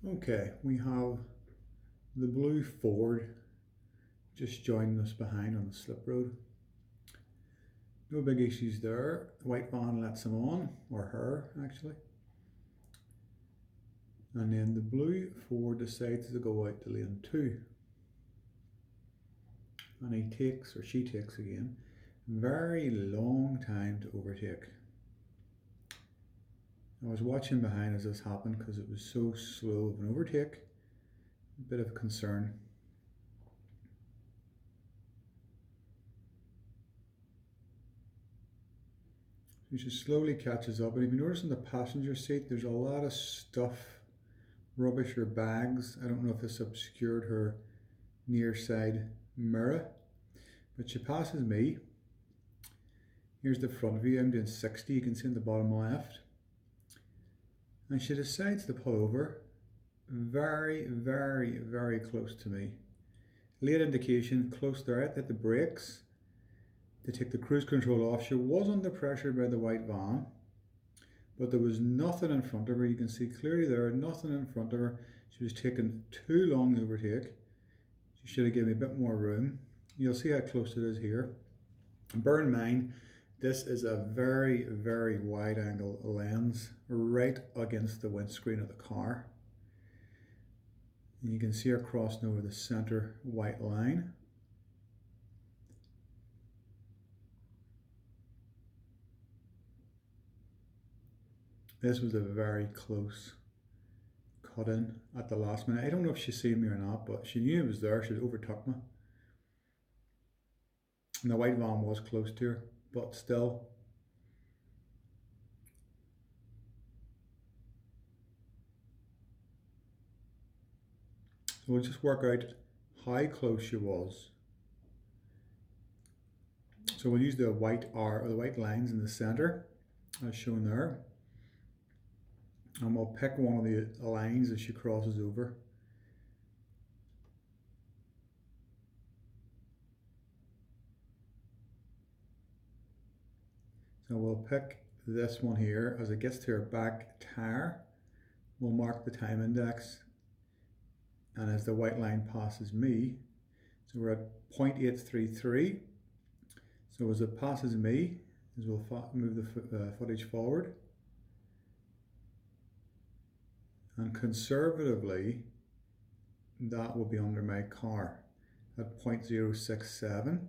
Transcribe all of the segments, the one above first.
Okay, we have the blue Ford just joining us behind on the slip road. No big issues there. The white van lets him on, or her actually. And then the blue Ford decides to go out to lane 2. And he takes, or she takes again, very long time to overtake. I was watching behind as this happened because it was so slow of an overtake. A bit of concern. So she slowly catches up, and if you notice in the passenger seat, there's a lot of stuff, rubbish or bags. I don't know if this obscured her near side mirror, but she passes me. Here's the front view. I'm doing 60, you can see in the bottom left. And she decides to pull over very, very, very close to me. Late indication, close there. I hit the brakes to take the cruise control off. She was under pressure by the white van, but there was nothing in front of her. You can see clearly there, nothing in front of her. She was taking too long to overtake. She should have given me a bit more room. You'll see how close it is here. And bear in mind, this is a very, very wide angle lens right against the windscreen of the car. And you can see her crossing over the center white line. This was a very close cut in at the last minute. I don't know if she's seen me or not, but she knew it was there. She overtook me. And the white van was close to her, but still. So we'll just work out how close she was. So we'll use the white R, or the white lines in the center, as shown there. And we'll pick one of the lines as she crosses over. So we'll pick this one here. As it gets to her back tire, we'll mark the time index. And as the white line passes me, so we're at 0.833. So as it passes me, as we'll move the footage forward. And conservatively, that will be under my car at 0.067.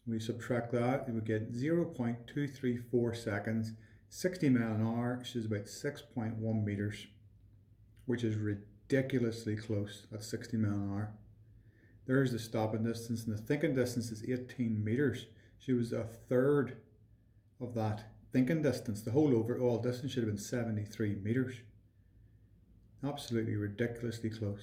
We subtract that, we get 0.234 seconds, 60 miles an hour, which is about 6.1 meters, which is ridiculously close at 60 miles an hour. There's the stopping distance, and the thinking distance is 18 meters. She was a third of that thinking distance. The whole overall distance should have been 73 meters. Absolutely ridiculously close.